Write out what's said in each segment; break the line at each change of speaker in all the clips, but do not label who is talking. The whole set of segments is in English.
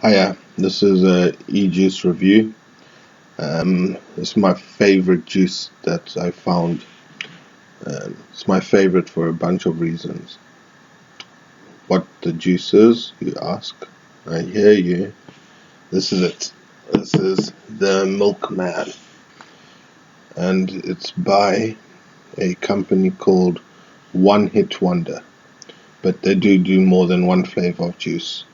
Hiya, this is a e-juice review. It's my favorite juice that I found. It's my favorite for a bunch of reasons. What the juice is, you ask? I hear you. This is it. This is the Milkman, and it's by a company called One Hit Wonder. But they do more than one flavor of juice.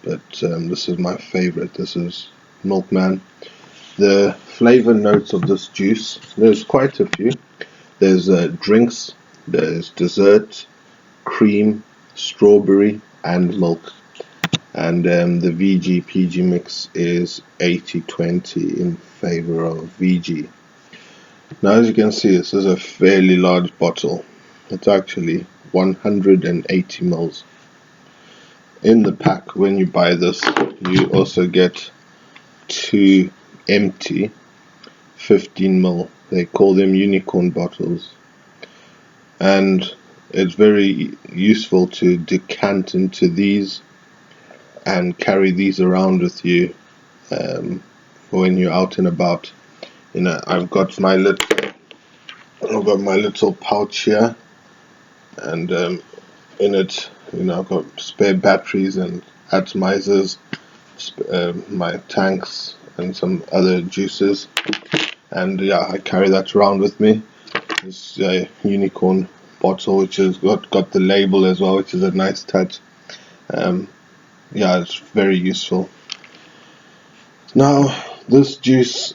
But this is my favorite. This is Milkman. The flavor notes of this juice, there's quite a few. There's drinks, there's dessert, cream, strawberry, and milk. And the VG PG mix is 80-20 in favor of VG. Now, as you can see, this is a fairly large bottle. It's actually 180 mils. In the pack, when you buy this, you also get two empty 15 ml. They call them unicorn bottles, and it's very useful to decant into these and carry these around with you when you're out and about. I've got my little pouch here, and in it, I've got spare batteries and atomizers, my tanks, and some other juices. And yeah, I carry that around with me. This unicorn bottle, which has got the label as well, which is a nice touch. Yeah, it's very useful. Now, this juice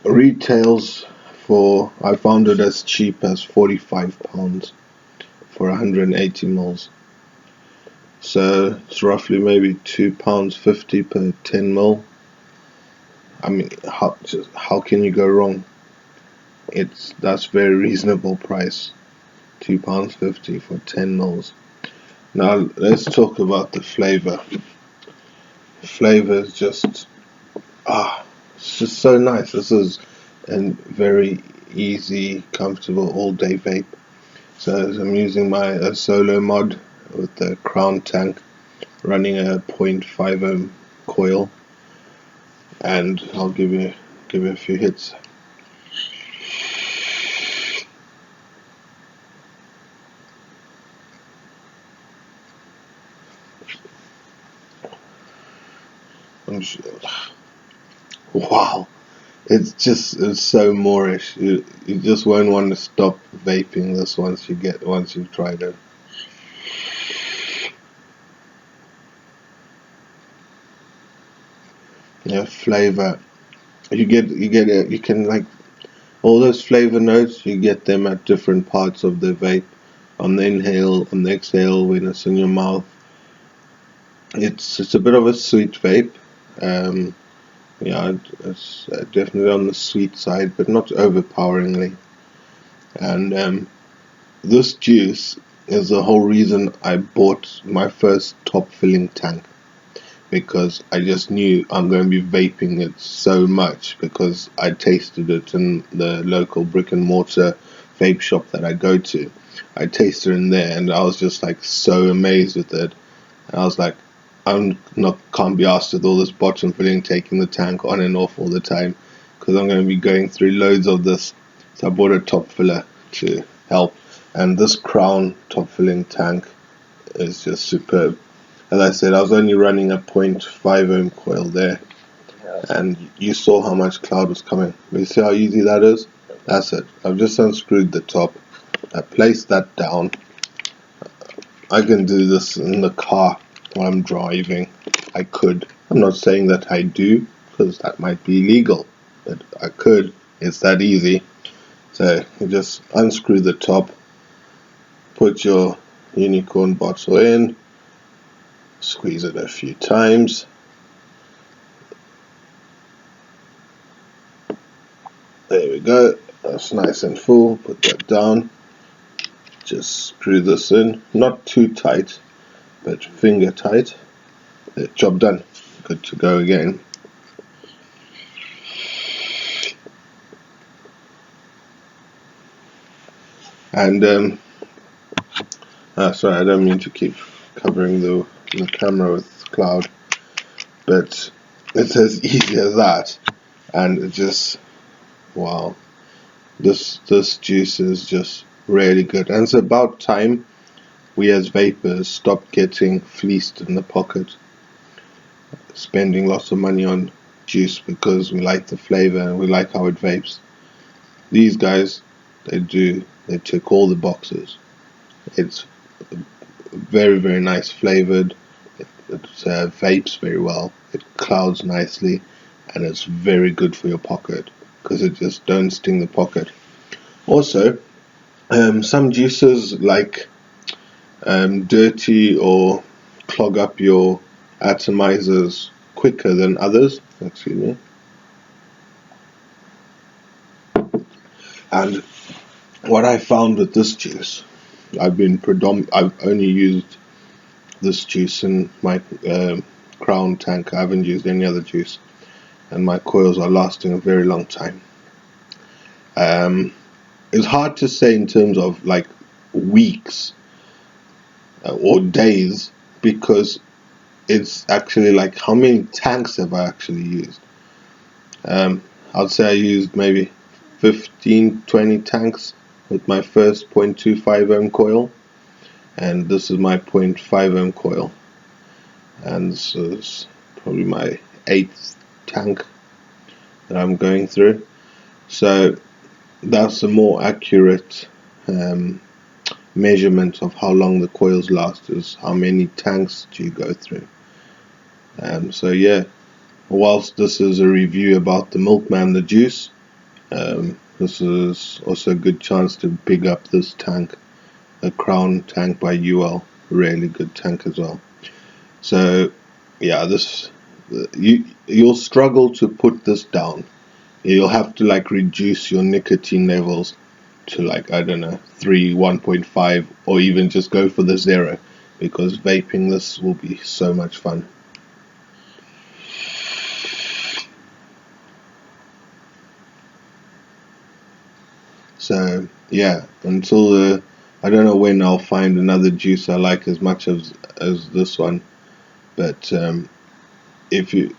retails for, I found it as cheap as £45 for 180 mils. So it's roughly maybe £2.50 per 10 mil. I mean, how can you go wrong? That's very reasonable price. £2.50 for 10 mils. Now let's talk about the flavor. The flavor is just it's just so nice. This is a very easy, comfortable all-day vape. So I'm using my Asolo mod with the Crown tank, running a 0.5 ohm coil, and I'll give you a few hits. Wow, it's so Moorish. You just won't want to stop vaping this once you've tried it. Yeah, flavor. You can like all those flavor notes. You get them at different parts of the vape. On the inhale, on the exhale, when it's in your mouth. It's a bit of a sweet vape. Yeah, it's definitely on the sweet side, but not overpoweringly. And this juice is the whole reason I bought my first top filling tank, because I just knew I'm going to be vaping it so much, because I tasted it in the local brick and mortar vape shop that I go to. I tasted it in there, and I was just like so amazed with it. And I was like, can't be asked with all this bottom filling, taking the tank on and off all the time, because I'm going to be going through loads of this. So I bought a top filler to help, and this Crown top filling tank is just superb. As I said, I was only running a 0.5 ohm coil there, and you saw how much cloud was coming. You see how easy that is? That's it. I've just unscrewed the top. I placed that down. I can do this in the car while I'm driving. I could. I'm not saying that I do, because that might be illegal, but I could. It's that easy. So you just unscrew the top, put your unicorn bottle in, squeeze it a few times. There we go. That's nice and full. Put that down. Just screw this in. Not too tight, but finger tight. Job done. Good to go again. And sorry, I don't mean to keep covering the camera with cloud. but it's as easy as that, and it just, wow, this juice is just really good, and it's about time we as vapors stopped getting fleeced in the pocket, spending lots of money on juice because we like the flavor and we like how it vapes. These guys, they tick all the boxes. It's very, very nice flavored. It vapes very well. It clouds nicely, and it's very good for your pocket because it just don't sting the pocket. Also, some juices like dirty or clog up your atomizers quicker than others. Excuse me. And what I found with this juice, I've only used this juice in my Crown tank. I haven't used any other juice, and my coils are lasting a very long time. It's hard to say in terms of like weeks or days, because it's actually like, how many tanks have I actually used? I'd say I used maybe 15, 20 tanks with my first 0.25 ohm coil, and this is my 0.5 ohm coil, and this is probably my 8th tank that I'm going through. So that's a more accurate measurement of how long the coils last, is how many tanks do you go through. So yeah, whilst this is a review about the Milkman, the juice, this is also a good chance to big up this tank, a Crown tank by Uwell, really good tank as well. So yeah, you'll struggle to put this down. You'll have to like reduce your nicotine levels to like, I don't know, 3, 1.5, or even just go for the 0, because vaping this will be so much fun. So yeah, I don't know when I'll find another juice I like as much as this one, but if you,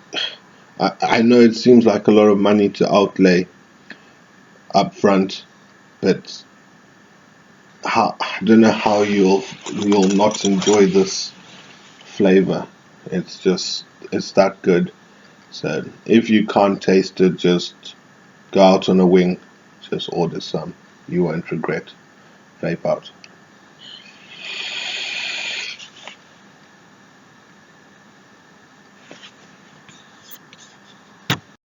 I know it seems like a lot of money to outlay up front, but I don't know how you'll not enjoy this flavor. It's that good. So if you can't taste it, just go out on a wing, just order some. You won't regret. Vape out.